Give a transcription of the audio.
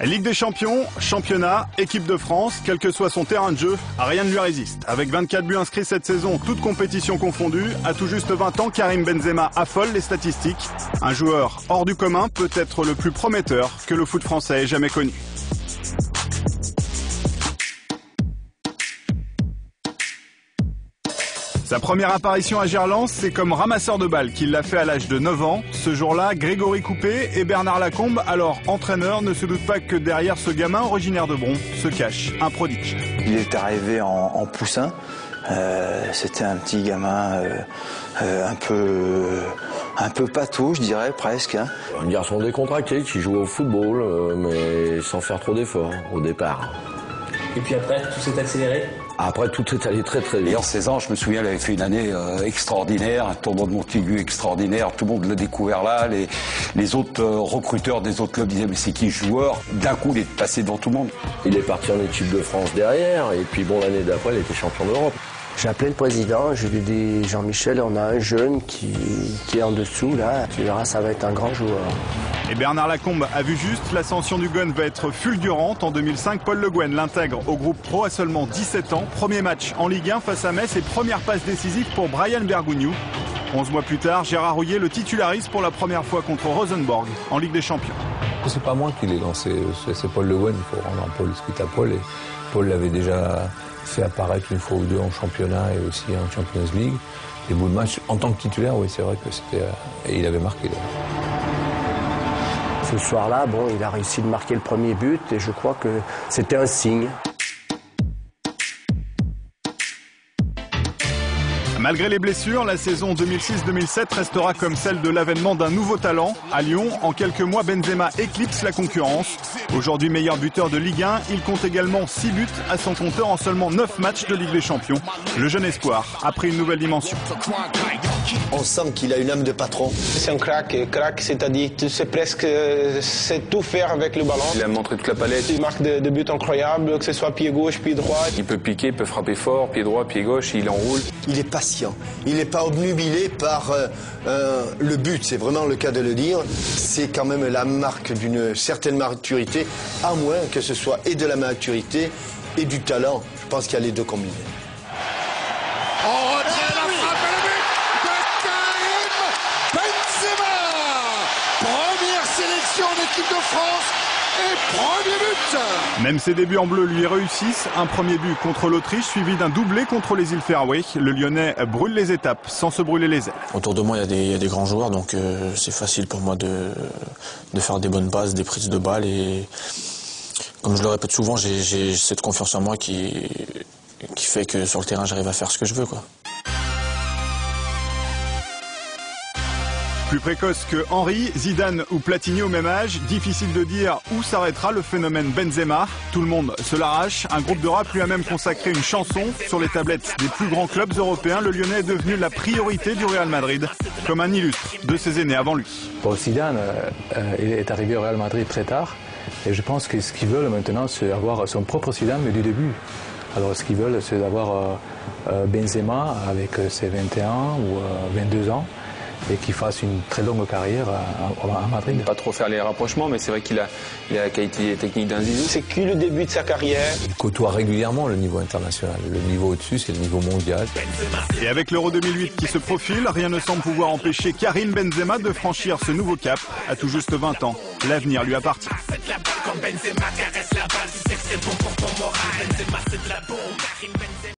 Ligue des champions, championnat, équipe de France, quel que soit son terrain de jeu, rien ne lui résiste. Avec 24 buts inscrits cette saison, toutes compétitions confondues, à tout juste 20 ans, Karim Benzema affole les statistiques. Un joueur hors du commun, peut-être le plus prometteur que le foot français ait jamais connu. Sa première apparition à Gerland, c'est comme ramasseur de balles qu'il l'a fait à l'âge de 9 ans. Ce jour-là, Grégory Coupet et Bernard Lacombe, alors entraîneurs, ne se doutent pas que derrière ce gamin originaire de Bron se cache un prodige. Il est arrivé en poussin. C'était un petit gamin un peu pâteau, je dirais presque. Hein. Un garçon décontracté qui jouait au football, mais sans faire trop d'efforts au départ. Et puis après, tout s'est accéléré? Après, tout est allé très très vite. En 16 ans, je me souviens, il avait fait une année extraordinaire, un tournoi de Montaigu extraordinaire. Tout le monde l'a découvert là. Les autres recruteurs des autres clubs disaient mais c'est qui ce joueur? D'un coup, il est passé devant tout le monde. Il est parti en équipe de France derrière, et puis bon, l'année d'après, il était champion d'Europe. J'ai appelé le président, je lui ai dit Jean-Michel, on a un jeune qui est en dessous là, tu verras, ça va être un grand joueur. Et Bernard Lacombe a vu juste, l'ascension du Guen va être fulgurante. En 2005, Paul Le Guen l'intègre au groupe pro à seulement 17 ans. Premier match en Ligue 1 face à Metz et première passe décisive pour Brian Bergogneau. 11 mois plus tard, Gérard Rouillet le titularise pour la première fois contre Rosenborg en Ligue des Champions. C'est pas moi qui l'ai lancé, c'est Paul Le Guen, il faut rendre un Paul ce qu'il à Paul. Et Paul l'avait déjà fait apparaître une fois ou deux en championnat et aussi en Champions League. Les bouts de match, en tant que titulaire, oui, c'est vrai que c'était... Et il avait marqué. Là. Ce soir-là, bon, il a réussi de marquer le premier but et je crois que c'était un signe. Malgré les blessures, la saison 2006-2007 restera comme celle de l'avènement d'un nouveau talent. À Lyon, en quelques mois, Benzema éclipse la concurrence. Aujourd'hui meilleur buteur de Ligue 1, il compte également 6 buts à son compteur en seulement 9 matchs de Ligue des Champions. Le jeune espoir a pris une nouvelle dimension. On sent qu'il a une âme de patron. C'est un crack, c'est-à-dire tu sais presque tout faire avec le ballon. Il a montré toute la palette. Il marque des buts incroyables, que ce soit pied gauche, pied droit. Il peut piquer, il peut frapper fort, pied droit, pied gauche, il enroule. Il est patient. Il n'est pas obnubilé par le but, c'est vraiment le cas de le dire. C'est quand même la marque d'une certaine maturité, à moins que ce soit et de la maturité et du talent. Je pense qu'il y a les deux combinés. En retrait, la frappe et le but de Karim Benzema. Première sélection d'équipe de France et premier but. Même ses débuts en bleu lui réussissent. Un premier but contre l'Autriche suivi d'un doublé contre les îles Féroé. Le Lyonnais brûle les étapes sans se brûler les ailes. Autour de moi, il y a des grands joueurs, donc c'est facile pour moi de faire des bonnes passes, des prises de balles. Et comme je le répète souvent, j'ai cette confiance en moi qui fait que sur le terrain, j'arrive à faire ce que je veux, quoi. Plus précoce que Henry, Zidane ou Platini au même âge, difficile de dire où s'arrêtera le phénomène Benzema. Tout le monde se l'arrache. Un groupe de rap lui a même consacré une chanson. Sur les tablettes des plus grands clubs européens, le Lyonnais est devenu la priorité du Real Madrid, comme un illustre de ses aînés avant lui. Pour Zidane, il est arrivé au Real Madrid très tard. Et je pense que ce qu'ils veulent maintenant, c'est avoir son propre Zidane, mais du début. Alors ce qu'ils veulent, c'est d'avoir Benzema avec ses 21 ou 22 ans. Et qu'il fasse une très longue carrière à Madrid. Pas trop faire les rapprochements, mais c'est vrai qu'il a la qualité technique d'un Zizou. C'est que le début de sa carrière. Il côtoie régulièrement le niveau international. Le niveau au-dessus, c'est le niveau mondial. Et avec l'Euro 2008 qui se profile, rien ne semble pouvoir empêcher Karim Benzema de franchir ce nouveau cap. À tout juste 20 ans, l'avenir lui appartient.